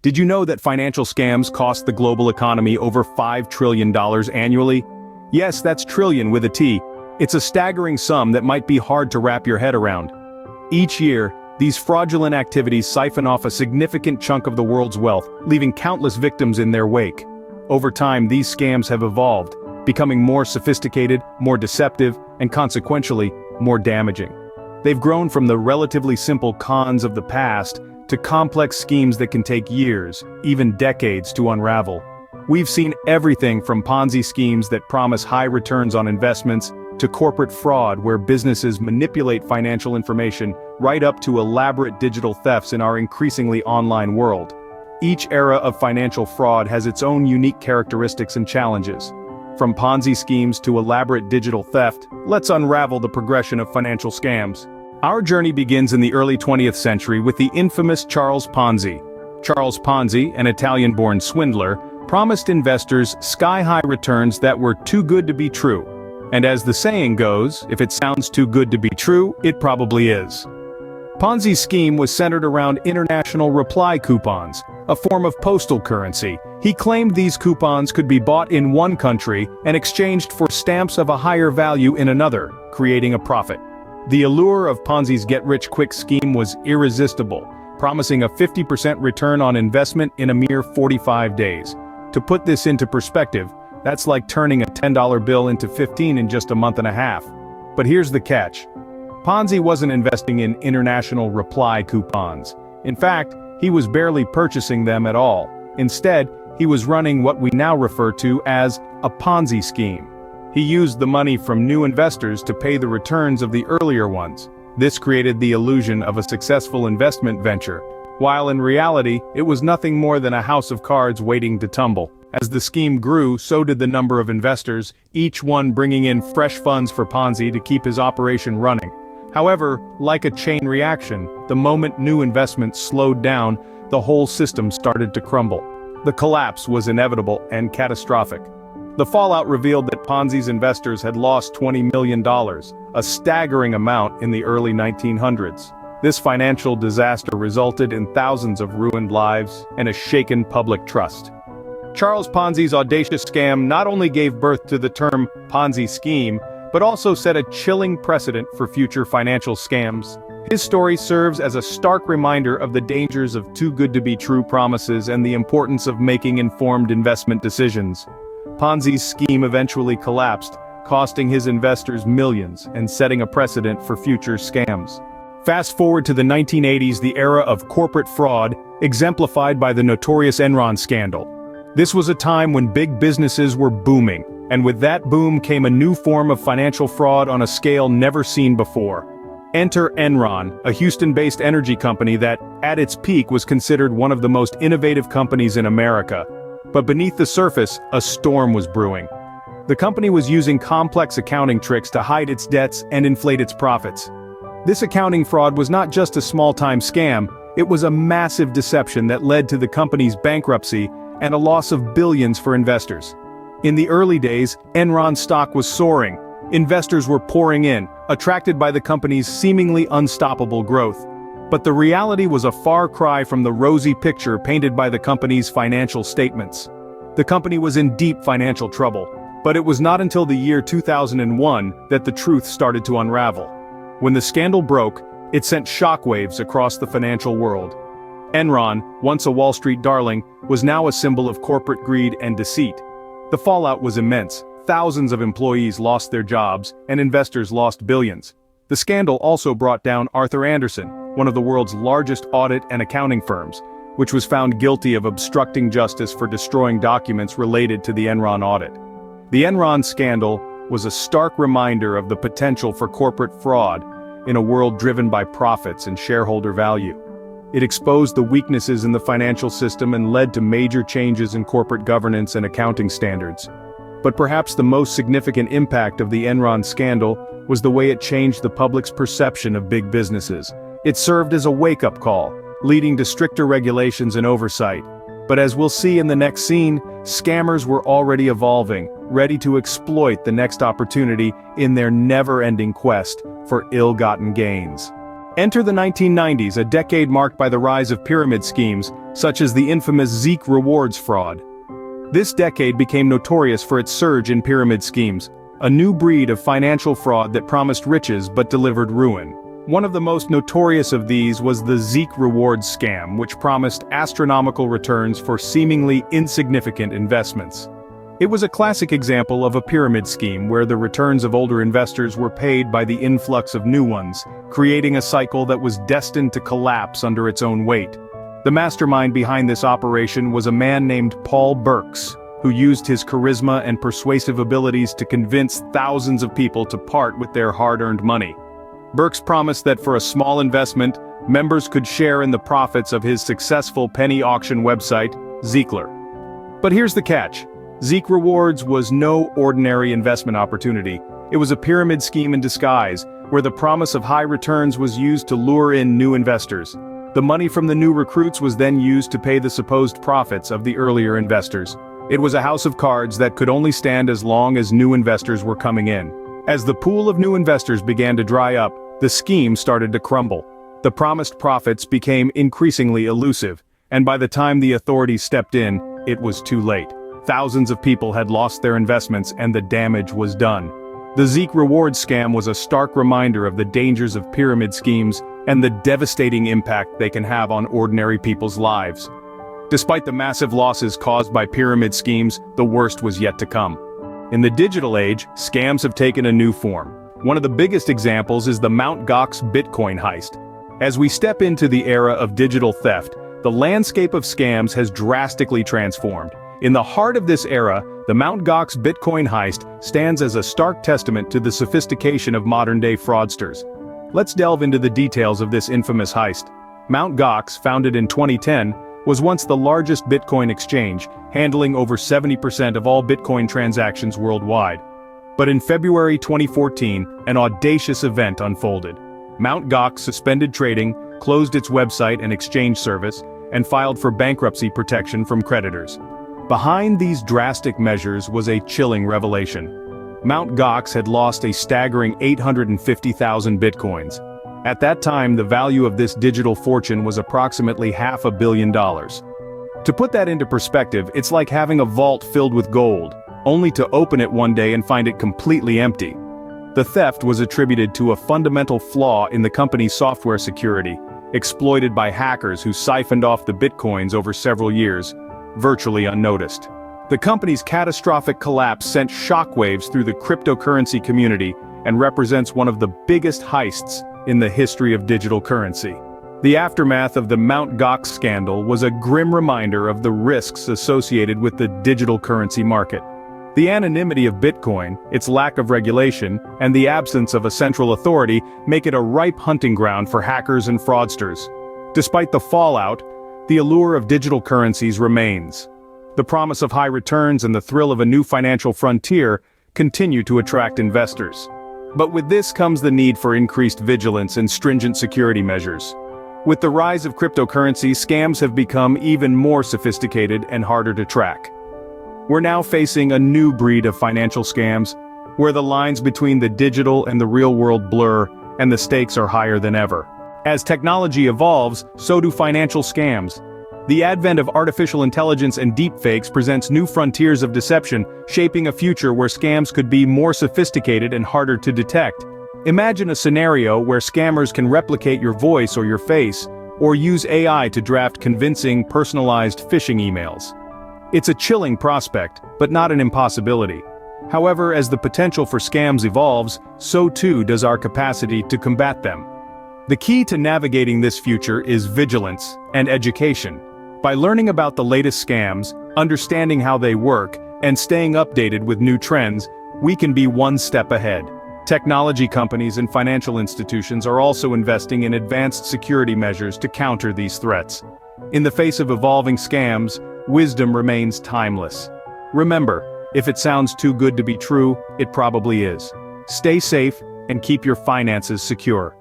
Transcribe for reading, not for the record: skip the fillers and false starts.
Did you know that financial scams cost the global economy over $5 trillion annually? Yes, that's trillion with a T. It's a staggering sum that might be hard to wrap your head around. Each year, these fraudulent activities siphon off a significant chunk of the world's wealth, leaving countless victims in their wake. Over time, these scams have evolved, becoming more sophisticated, more deceptive, and consequentially, more damaging. They've grown from the relatively simple cons of the past to complex schemes that can take years, even decades to unravel. We've seen everything from Ponzi schemes that promise high returns on investments, to corporate fraud where businesses manipulate financial information, right up to elaborate digital thefts in our increasingly online world. Each era of financial fraud has its own unique characteristics and challenges. From Ponzi schemes to elaborate digital theft, let's unravel the progression of financial scams. Our journey begins in the early 20th century with the infamous Charles Ponzi. Charles Ponzi, an Italian-born swindler, promised investors sky-high returns that were too good to be true. And as the saying goes, if it sounds too good to be true, it probably is. Ponzi's scheme was centered around international reply coupons, a form of postal currency. He claimed these coupons could be bought in one country and exchanged for stamps of a higher value in another, creating a profit. The allure of Ponzi's get-rich-quick scheme was irresistible, promising a 50% return on investment in a mere 45 days. To put this into perspective, that's like turning a $10 bill into 15 in just a month and a half. But here's the catch. Ponzi wasn't investing in international reply coupons. In fact, he was barely purchasing them at all. Instead, he was running what we now refer to as a Ponzi scheme. He used the money from new investors to pay the returns of the earlier ones. This created the illusion of a successful investment venture, while in reality, it was nothing more than a house of cards waiting to tumble. As the scheme grew, so did the number of investors, each one bringing in fresh funds for Ponzi to keep his operation running. However, like a chain reaction, the moment new investments slowed down, the whole system started to crumble. The collapse was inevitable and catastrophic. The fallout revealed that Ponzi's investors had lost $20 million, a staggering amount in the early 1900s. This financial disaster resulted in thousands of ruined lives and a shaken public trust. Charles Ponzi's audacious scam not only gave birth to the term Ponzi scheme, but also set a chilling precedent for future financial scams. His story serves as a stark reminder of the dangers of too-good-to-be-true promises and the importance of making informed investment decisions. Ponzi's scheme eventually collapsed, costing his investors millions and setting a precedent for future scams. Fast forward to the 1980s, the era of corporate fraud, exemplified by the notorious Enron scandal. This was a time when big businesses were booming, and with that boom came a new form of financial fraud on a scale never seen before. Enter Enron, a Houston-based energy company that, at its peak, was considered one of the most innovative companies in America. But beneath the surface, a storm was brewing. The company was using complex accounting tricks to hide its debts and inflate its profits. This accounting fraud was not just a small-time scam, it was a massive deception that led to the company's bankruptcy and a loss of billions for investors. In the early days, Enron's stock was soaring. Investors were pouring in, attracted by the company's seemingly unstoppable growth. But the reality was a far cry from the rosy picture painted by the company's financial statements. The company was in deep financial trouble, but it was not until the year 2001 that the truth started to unravel. When the scandal broke, it sent shockwaves across the financial world. Enron, once a Wall Street darling, was now a symbol of corporate greed and deceit. The fallout was immense. Thousands of employees lost their jobs, and investors lost billions. The scandal also brought down Arthur Andersen, one of the world's largest audit and accounting firms, which was found guilty of obstructing justice for destroying documents related to the Enron audit. The Enron scandal was a stark reminder of the potential for corporate fraud in a world driven by profits and shareholder value. It exposed the weaknesses in the financial system and led to major changes in corporate governance and accounting standards. But perhaps the most significant impact of the Enron scandal was the way it changed the public's perception of big businesses. It served as a wake-up call, leading to stricter regulations and oversight. But as we'll see in the next scene, scammers were already evolving, ready to exploit the next opportunity in their never-ending quest for ill-gotten gains. Enter the 1990s, a decade marked by the rise of pyramid schemes, such as the infamous Zeke rewards fraud. This decade became notorious for its surge in pyramid schemes, a new breed of financial fraud that promised riches but delivered ruin. One of the most notorious of these was the Zeke rewards scam, which promised astronomical returns for seemingly insignificant investments. It was a classic example of a pyramid scheme where the returns of older investors were paid by the influx of new ones, creating a cycle that was destined to collapse under its own weight. The mastermind behind this operation was a man named Paul Burks, who used his charisma and persuasive abilities to convince thousands of people to part with their hard-earned money. Burks promised that for a small investment, members could share in the profits of his successful penny auction website, Zeekler. But here's the catch. Zeke Rewards was no ordinary investment opportunity. It was a pyramid scheme in disguise, where the promise of high returns was used to lure in new investors. The money from the new recruits was then used to pay the supposed profits of the earlier investors. It was a house of cards that could only stand as long as new investors were coming in. As the pool of new investors began to dry up, the scheme started to crumble. The promised profits became increasingly elusive, and by the time the authorities stepped in, it was too late. Thousands of people had lost their investments and the damage was done. The Zeke rewards scam was a stark reminder of the dangers of pyramid schemes and the devastating impact they can have on ordinary people's lives. Despite the massive losses caused by pyramid schemes, the worst was yet to come. In the digital age, scams have taken a new form. One of the biggest examples is the Mt. Gox Bitcoin heist. As we step into the era of digital theft, the landscape of scams has drastically transformed. In the heart of this era, the Mt. Gox Bitcoin heist stands as a stark testament to the sophistication of modern-day fraudsters. Let's delve into the details of this infamous heist. Mt. Gox, founded in 2010, was once the largest Bitcoin exchange, handling over 70% of all Bitcoin transactions worldwide. But in February 2014, an audacious event unfolded. Mt. Gox suspended trading, closed its website and exchange service, and filed for bankruptcy protection from creditors. Behind these drastic measures was a chilling revelation. Mt. Gox had lost a staggering 850,000 bitcoins. At that time, the value of this digital fortune was approximately $500 million. To put that into perspective, it's like having a vault filled with gold, only to open it one day and find it completely empty. The theft was attributed to a fundamental flaw in the company's software security, exploited by hackers who siphoned off the bitcoins over several years, virtually unnoticed. The company's catastrophic collapse sent shockwaves through the cryptocurrency community and represents one of the biggest heists in the history of digital currency. The aftermath of the Mt. Gox scandal was a grim reminder of the risks associated with the digital currency market. The anonymity of Bitcoin, its lack of regulation, and the absence of a central authority make it a ripe hunting ground for hackers and fraudsters. Despite the fallout, the allure of digital currencies remains. The promise of high returns and the thrill of a new financial frontier continue to attract investors. But with this comes the need for increased vigilance and stringent security measures. With the rise of cryptocurrencies, scams have become even more sophisticated and harder to track. We're now facing a new breed of financial scams, where the lines between the digital and the real world blur, and the stakes are higher than ever. As technology evolves, so do financial scams. The advent of artificial intelligence and deepfakes presents new frontiers of deception, shaping a future where scams could be more sophisticated and harder to detect. Imagine a scenario where scammers can replicate your voice or your face, or use AI to draft convincing, personalized phishing emails. It's a chilling prospect, but not an impossibility. However, as the potential for scams evolves, so too does our capacity to combat them. The key to navigating this future is vigilance and education. By learning about the latest scams, understanding how they work, and staying updated with new trends, we can be one step ahead. Technology companies and financial institutions are also investing in advanced security measures to counter these threats. In the face of evolving scams, wisdom remains timeless. Remember, if it sounds too good to be true, it probably is. Stay safe and keep your finances secure.